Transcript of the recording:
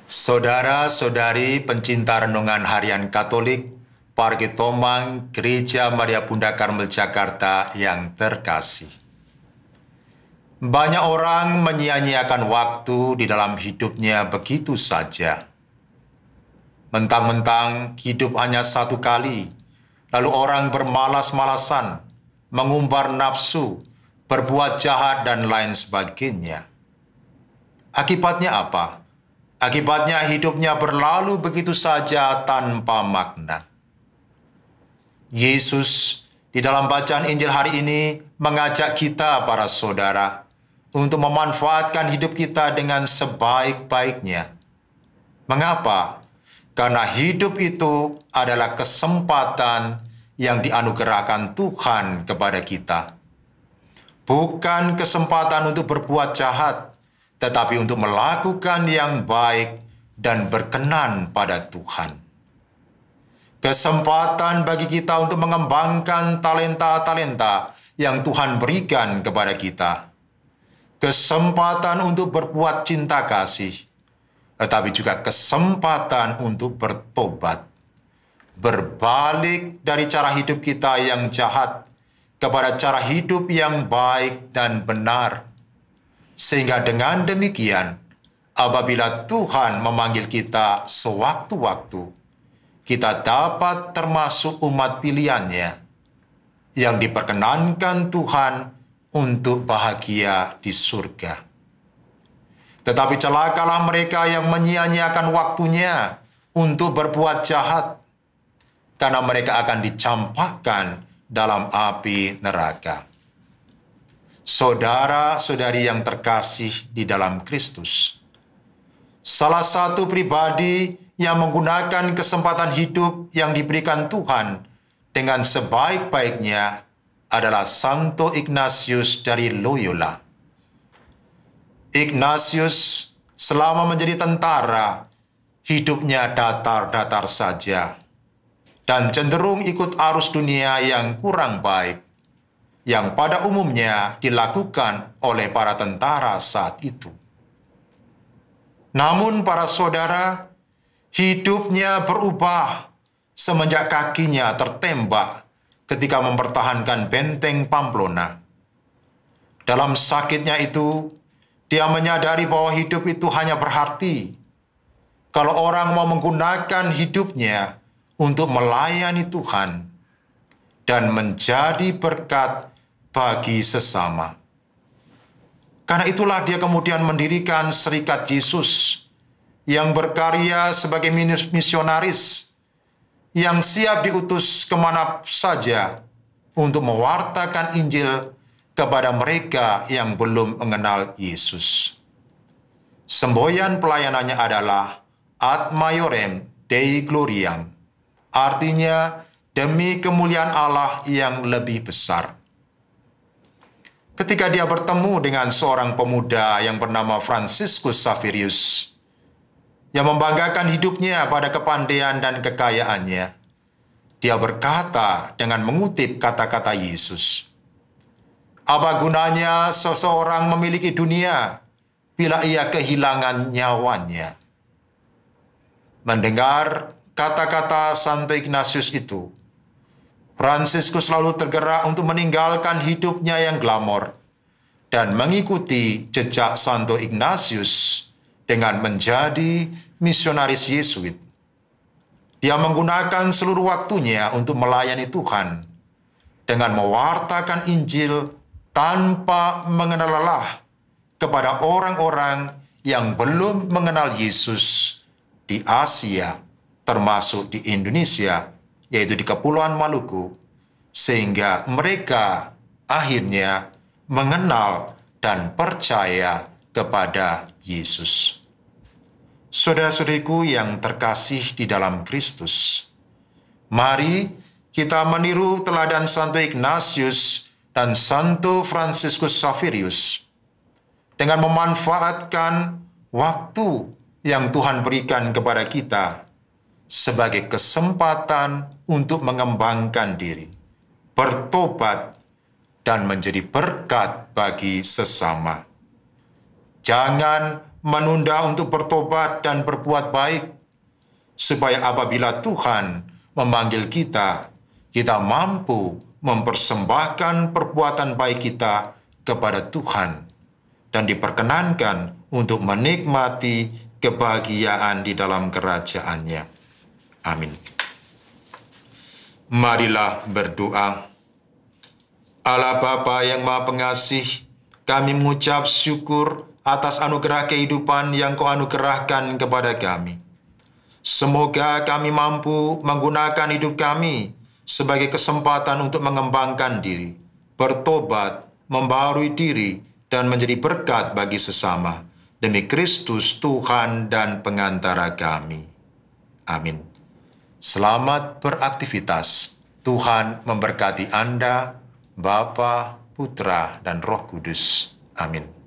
Saudara-saudari pencinta renungan harian Katolik, Pargi Tomang, Gereja Maria Bunda Karmel Jakarta yang terkasih. Banyak orang menyia-nyiakan waktu di dalam hidupnya begitu saja. Mentang-mentang hidup hanya satu kali, lalu orang bermalas-malasan, mengumbar nafsu, berbuat jahat, dan lain sebagainya. Akibatnya apa? Akibatnya hidupnya berlalu begitu saja tanpa makna. Yesus di dalam bacaan Injil hari ini mengajak kita para saudara untuk memanfaatkan hidup kita dengan sebaik-baiknya. Mengapa? Karena hidup itu adalah kesempatan yang dianugerahkan Tuhan kepada kita. Bukan kesempatan untuk berbuat jahat, tetapi untuk melakukan yang baik dan berkenan pada Tuhan. Kesempatan bagi kita untuk mengembangkan talenta-talenta yang Tuhan berikan kepada kita. Kesempatan untuk berbuat cinta kasih, tetapi juga kesempatan untuk bertobat. Berbalik dari cara hidup kita yang jahat kepada cara hidup yang baik dan benar. Sehingga dengan demikian, apabila Tuhan memanggil kita sewaktu-waktu, kita dapat termasuk umat pilihan-Nya yang diperkenankan Tuhan untuk bahagia di surga. Tetapi celakalah mereka yang menyia-nyiakan waktunya untuk berbuat jahat, karena mereka akan dicampakkan dalam api neraka. Saudara-saudari yang terkasih di dalam Kristus, salah satu pribadi yang menggunakan kesempatan hidup yang diberikan Tuhan dengan sebaik-baiknya adalah Santo Ignatius dari Loyola. Ignatius selama menjadi tentara, hidupnya datar-datar saja dan cenderung ikut arus dunia yang kurang baik, yang pada umumnya dilakukan oleh para tentara saat itu. Namun para saudara, hidupnya berubah semenjak kakinya tertembak ketika mempertahankan benteng Pamplona. Dalam sakitnya itu, dia menyadari bahwa hidup itu hanya berarti kalau orang mau menggunakan hidupnya untuk melayani Tuhan dan menjadi berkat bagi sesama. Karena itulah dia kemudian mendirikan Serikat Yesus yang berkarya sebagai misionaris yang siap diutus kemana saja untuk mewartakan Injil kepada mereka yang belum mengenal Yesus. Semboyan pelayanannya adalah Ad Maiorem Dei Gloriam, artinya demi kemuliaan Allah yang lebih besar. Ketika dia bertemu dengan seorang pemuda yang bernama Franciscus Xaverius, yang membanggakan hidupnya pada kepandaian dan kekayaannya, dia berkata dengan mengutip kata-kata Yesus, "Apa gunanya seseorang memiliki dunia bila ia kehilangan nyawanya?" Mendengar kata-kata Santo Ignatius itu, Franciscus lalu tergerak untuk meninggalkan hidupnya yang glamor dan mengikuti jejak Santo Ignatius dengan menjadi misionaris Yesuit. Dia menggunakan seluruh waktunya untuk melayani Tuhan dengan mewartakan Injil tanpa mengenal lelah kepada orang-orang yang belum mengenal Yesus di Asia, termasuk di Indonesia, yaitu di Kepulauan Maluku, sehingga mereka akhirnya mengenal dan percaya kepada Yesus. Saudara-saudariku yang terkasih di dalam Kristus, mari kita meniru teladan Santo Ignatius dan Santo Franciscus Xaverius dengan memanfaatkan waktu yang Tuhan berikan kepada kita sebagai kesempatan untuk mengembangkan diri, bertobat, dan menjadi berkat bagi sesama. Jangan menunda untuk bertobat dan berbuat baik, supaya apabila Tuhan memanggil kita, kita mampu mempersembahkan perbuatan baik kita kepada Tuhan dan diperkenankan untuk menikmati kebahagiaan di dalam kerajaan-Nya. Amin. Marilah berdoa. Allah Bapa yang Maha Pengasih, kami mengucap syukur atas anugerah kehidupan yang Kau anugerahkan kepada kami. Semoga kami mampu menggunakan hidup kami sebagai kesempatan untuk mengembangkan diri, bertobat, membaharui diri, dan menjadi berkat bagi sesama. Demi Kristus Tuhan dan pengantara kami. Amin. Selamat beraktivitas. Tuhan memberkati Anda, Bapa, Putra, dan Roh Kudus. Amin.